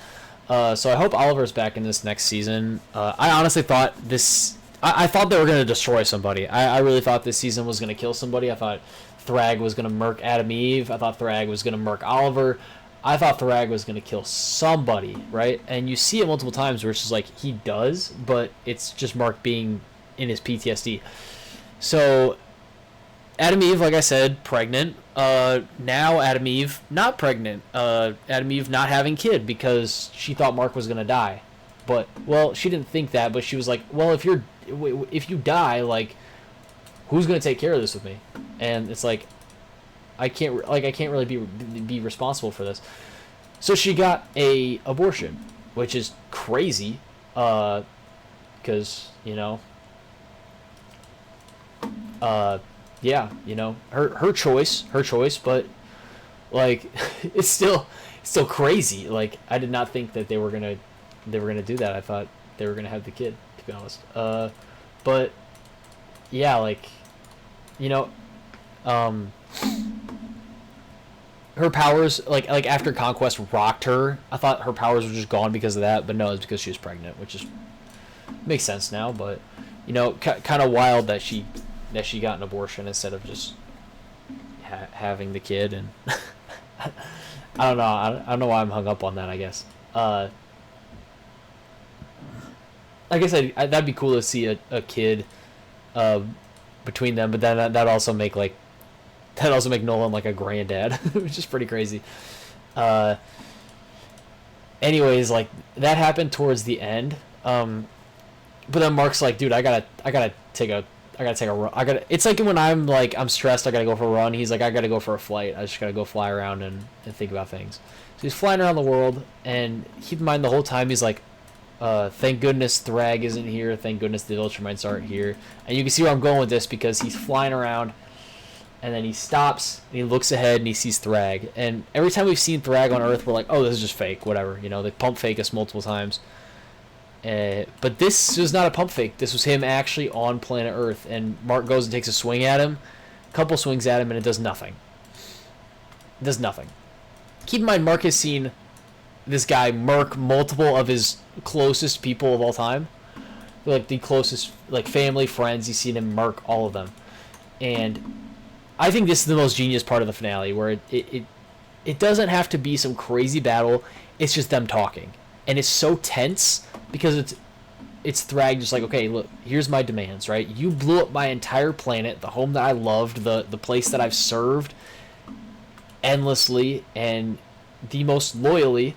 So I hope Oliver's back in this next season. I honestly thought I thought they were gonna destroy somebody. I really thought this season was gonna kill somebody. I thought Thrag was gonna murk Adam Eve. I thought Thrag was gonna murk Oliver. I thought Thrag was going to kill somebody, right? And you see it multiple times where it's just like, he does, but it's just Mark being in his PTSD. So, Adam Eve, like I said, pregnant. Now Adam Eve not pregnant. Adam Eve not having kid because she thought Mark was going to die. But, well, she didn't think that, but she was like, well, if you die, like, who's going to take care of this with me? And it's like, I can't really be responsible for this. So she got a abortion, which is crazy, because you know, yeah, you know, her choice, but like it's still crazy. Like I did not think that they were gonna do that. I thought they were gonna have the kid, to be honest. But yeah, like, you know, her powers, like after Conquest rocked her. I thought her powers were just gone because of that, but no, it's because she was pregnant, which is makes sense now. But you know, kind of wild that she got an abortion instead of just having the kid. And I don't know. I don't know why I'm hung up on that. I guess. Like I said, that'd be cool to see a kid between them, but then that also make Nolan like a granddad, which is pretty crazy. Anyways, like that happened towards the end. But then Mark's like, dude, I gotta take a run. It's like when I'm stressed, I gotta go for a run. He's like, I gotta go for a flight. I just gotta go fly around and think about things. So he's flying around the world, and keep in mind the whole time he's like, thank goodness Thrag isn't here. Thank goodness the Viltrumites aren't here. And you can see where I'm going with this because he's flying around. And then he stops, and he looks ahead, and he sees Thrag. And every time we've seen Thrag on Earth, we're like, oh, this is just fake, whatever. You know, they pump fake us multiple times. But this was not a pump fake. This was him actually on planet Earth. And Mark goes and takes a swing at him, couple swings at him, and it does nothing. It does nothing. Keep in mind, Mark has seen this guy murk multiple of his closest people of all time. Like, the closest, like, family, friends, he's seen him murk all of them. And I think this is the most genius part of the finale, where it doesn't have to be some crazy battle. It's just them talking. And it's so tense because it's Thrag just like, okay, look, here's my demands, right? You blew up my entire planet, the home that I loved, the place that I've served endlessly and the most loyally.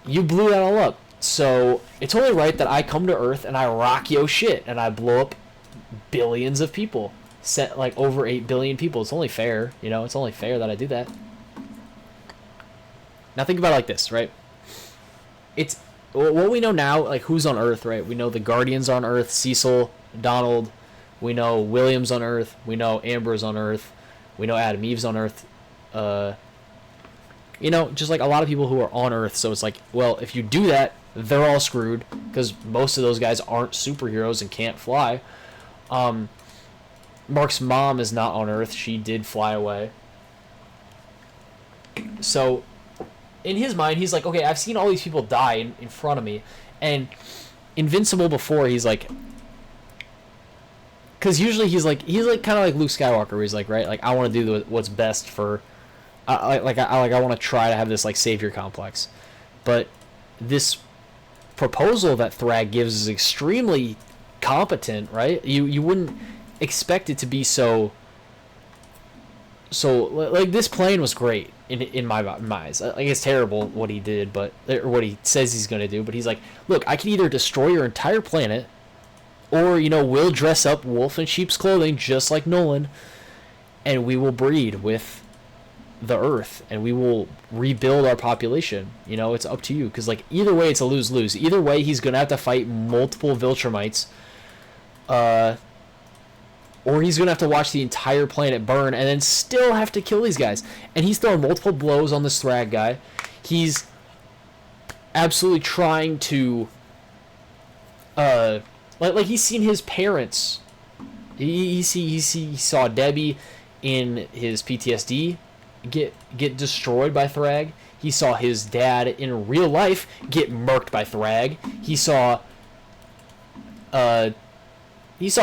You blew that all up. So it's only right that I come to Earth and I rock yo shit and I blow up billions of people. Set like over 8 billion people. It's only fair, you know, it's only fair that I do that. Now think about it like this, right? It's what we know now, like who's on Earth, right? We know the Guardians on Earth, Cecil, Donald. We know William's on Earth. We know Amber's on Earth. We know Adam Eve's on Earth. You know, just like a lot of people who are on Earth. So it's like, well, if you do that, they're all screwed because most of those guys aren't superheroes and can't fly. Mark's mom is not on Earth. She did fly away. So in his mind, he's like, okay, I've seen all these people die in front of me. And Invincible before, he's like, because usually he's like kind of like Luke Skywalker, where he's like, right, like I want to do what's best for, I want to try to have this like savior complex, but this proposal that Thrag gives is extremely competent, right? You wouldn't expect it to be so like this plan was great in my eyes. Like it's terrible what he did, but or what he says he's gonna do, but he's like, look, I can either destroy your entire planet, or you know, we'll dress up wolf in sheep's clothing just like Nolan, and we will breed with the Earth and we will rebuild our population. You know, it's up to you, because like either way it's a lose-lose. Either way he's gonna have to fight multiple Viltrumites, or he's gonna have to watch the entire planet burn and then still have to kill these guys. And he's throwing multiple blows on this Thrag guy. He's absolutely trying to like he's seen his parents. He saw Debbie in his PTSD get destroyed by Thrag. He saw his dad in real life get murked by Thrag. He saw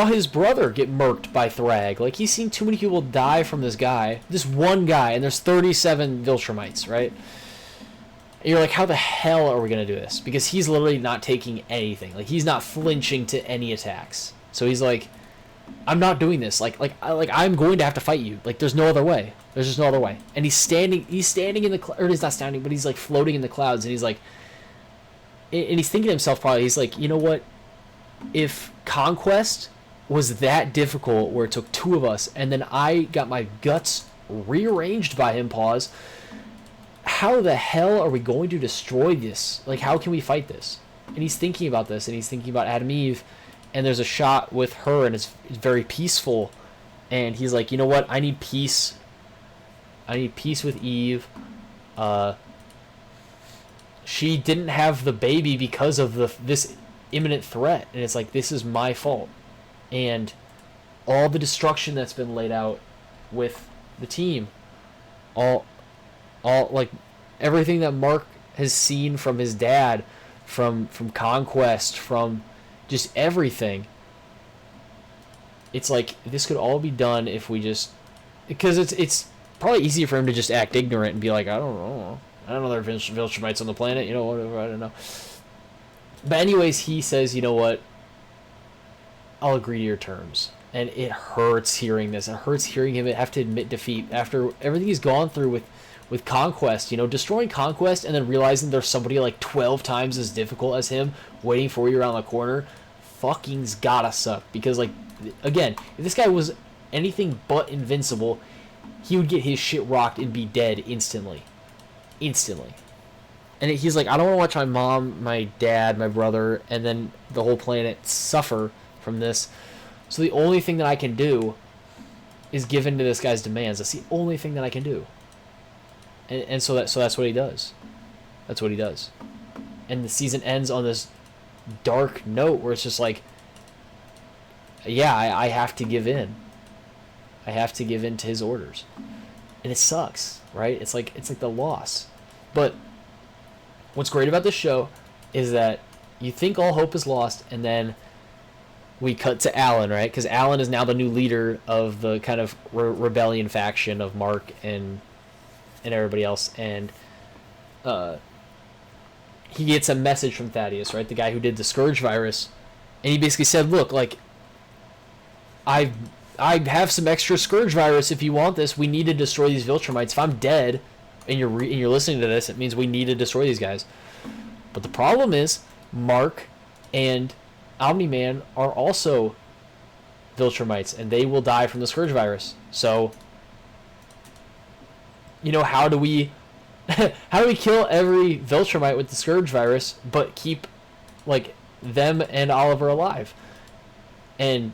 his brother get murked by Thrag. Like, he's seen too many people die from this guy, this one guy, and there's 37 Viltrumites, right? And you're like, how the hell are we gonna do this? Because he's literally not taking anything. Like, he's not flinching to any attacks. So he's like, I'm not doing this. Like I'm going to have to fight you. Like, there's no other way. There's just no other way. And he's standing in the or he's not standing, but he's like floating in the clouds, and he's like, and he's thinking to himself probably, he's like, you know what? If Conquest was that difficult, where it took two of us, and then I got my guts rearranged by him, pause, how the hell are we going to destroy this? Like, how can we fight this? And he's thinking about this, and he's thinking about Adam Eve, and there's a shot with her, and it's very peaceful, and he's like, you know what? I need peace. I need peace with Eve. She didn't have the baby because of this imminent threat, and it's like, this is my fault. And all the destruction that's been laid out with the team, all like everything that Mark has seen from his dad, from Conquest, from just everything. It's like, this could all be done if we just, because it's probably easier for him to just act ignorant and be like, I don't know there are Viltrumites on the planet, you know, whatever, I don't know. But anyways, he says, you know what, I'll agree to your terms. And it hurts hearing this. It hurts hearing him have to admit defeat after everything he's gone through with Conquest, you know, destroying Conquest and then realizing there's somebody like 12 times as difficult as him waiting for you around the corner. Fucking's gotta suck. Because, like, again, if this guy was anything but invincible, he would get his shit rocked and be dead instantly. And he's like, I don't want to watch my mom, my dad, my brother, and then the whole planet suffer from this. So the only thing that I can do is give in to this guy's demands. That's the only thing that I can do. And so that's what he does. That's what he does. And the season ends on this dark note where it's just like, yeah, I have to give in. I have to give in to his orders. And it sucks, right? It's like the loss. But what's great about this show is that you think all hope is lost, and then we cut to Alan, right? Because Alan is now the new leader of the kind of rebellion faction of Mark and everybody else, and he gets a message from Thaddeus, right? The guy who did the Scourge virus, and he basically said, "Look, like, I have some extra Scourge virus. If you want this, we need to destroy these Viltrumites. If I'm dead, and you're listening to this, it means we need to destroy these guys. But the problem is, Mark and Omni-Man are also Viltrumites, and they will die from the Scourge virus. So, how do we kill every Viltrumite with the Scourge virus, but keep, like, them and Oliver alive?" And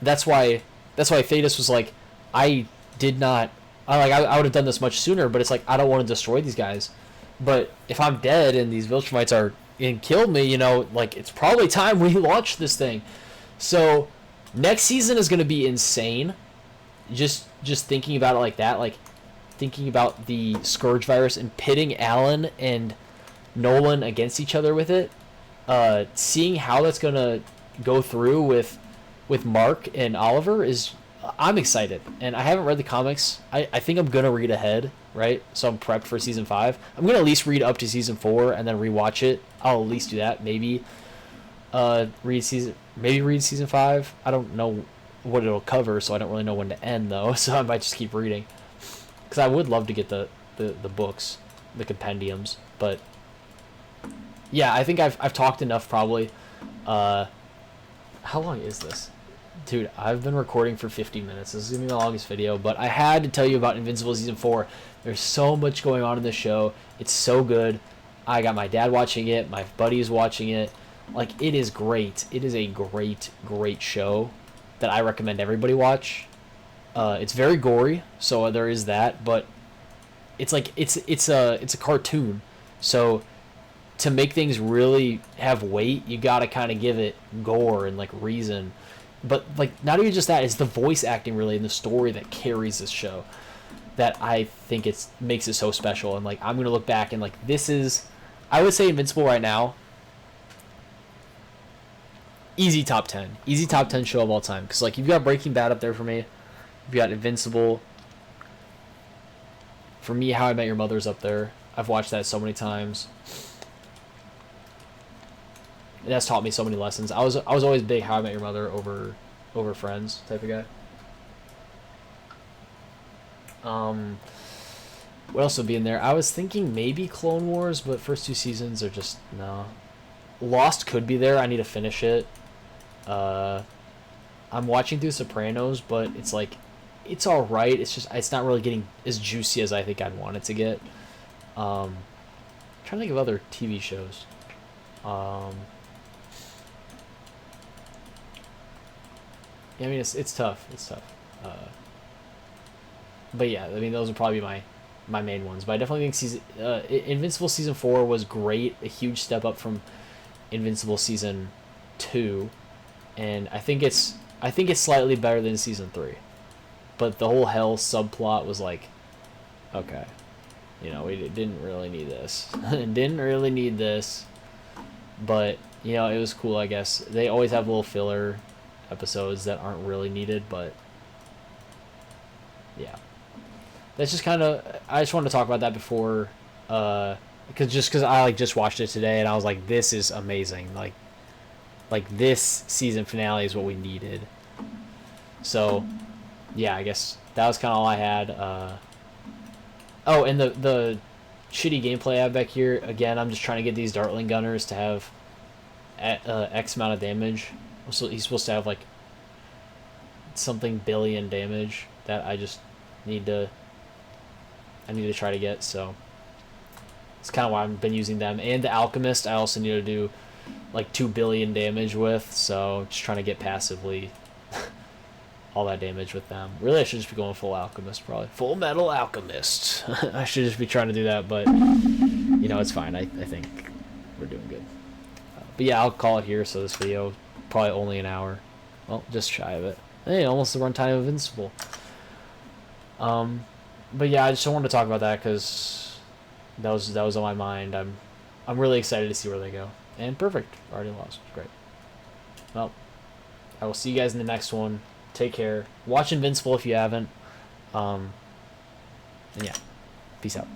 that's why Thaddeus was like, I would have done this much sooner, but it's like, I don't want to destroy these guys. But if I'm dead and these Viltrumites are and kill me, like, it's probably time we launch this thing. So next season is going to be insane. Just thinking about it like that, like thinking about the Scourge virus and pitting Alan and Nolan against each other with it. Seeing how that's going to go through with Mark and Oliver I'm excited. And I haven't read the comics. I think I'm going to read ahead, right? So I'm prepped for season 5. I'm going to at least read up to season 4 and then rewatch it. I'll at least do that. Maybe read season 5. I don't know what it'll cover, so I don't really know when to end, though. So I might just keep reading. Because I would love to get the books, the compendiums. But yeah, I think I've talked enough probably. How long is this? Dude, I've been recording for 50 minutes. This is going to be my longest video, but I had to tell you about Invincible Season 4. There's so much going on in this show. It's so good. I got my dad watching it. My buddy's watching it. Like, it is great. It is a great, great show that I recommend everybody watch. It's very gory, so there is that, but it's like, it's a cartoon. So to make things really have weight, you got to kind of give it gore and, like, reason. But, like, not even just that, it's the voice acting, really, and the story that carries this show that I think makes it so special. And, like, I'm going to look back and, like, this is, I would say Invincible right now, easy top 10. Easy top 10 show of all time. Because, like, you've got Breaking Bad up there for me. You've got Invincible. For me, How I Met Your Mother's up there. I've watched that so many times. It has taught me so many lessons. I was always big How I Met Your Mother over Friends type of guy. What else would be in there? I was thinking maybe Clone Wars, but first 2 seasons are just no. Lost could be there. I need to finish it. I'm watching through Sopranos, but it's like, it's all right. It's not really getting as juicy as I think I'd want it to get. Trying to think of other TV shows. Yeah, I mean, it's tough. It's tough. But yeah, I mean, those would probably be my main ones. But I definitely think Invincible Season 4 was great. A huge step up from Invincible Season 2. And I think it's slightly better than Season 3. But the whole Hell subplot was like, okay. We didn't really need this. Didn't really need this. But, it was cool, I guess. They always have little filler episodes that aren't really needed, but yeah, that's just kind of, I just wanted to talk about that before, because I just watched it today and I was like, this is amazing, like this season finale is what we needed. So yeah, I guess that was kind of all I had. Oh, and the shitty gameplay I have back here, again, I'm just trying to get these Dartling Gunners to have X amount of damage. So he's supposed to have like something billion damage that I just need to try to get. So it's kind of why I've been using them. And the Alchemist I also need to do like 2 billion damage with. So just trying to get passively all that damage with them. Really, I should just be going full Alchemist, probably. Full Metal Alchemist. I should just be trying to do that, but it's fine. I think we're doing good. But yeah, I'll call it here. So this video, probably only an hour. Well, just shy of it. Hey, almost the runtime of Invincible. But yeah, I just wanted to talk about that because that was on my mind. I'm really excited to see where they go. And perfect, already lost. Great. Well, I will see you guys in the next one. Take care. Watch Invincible if you haven't. And yeah, peace out.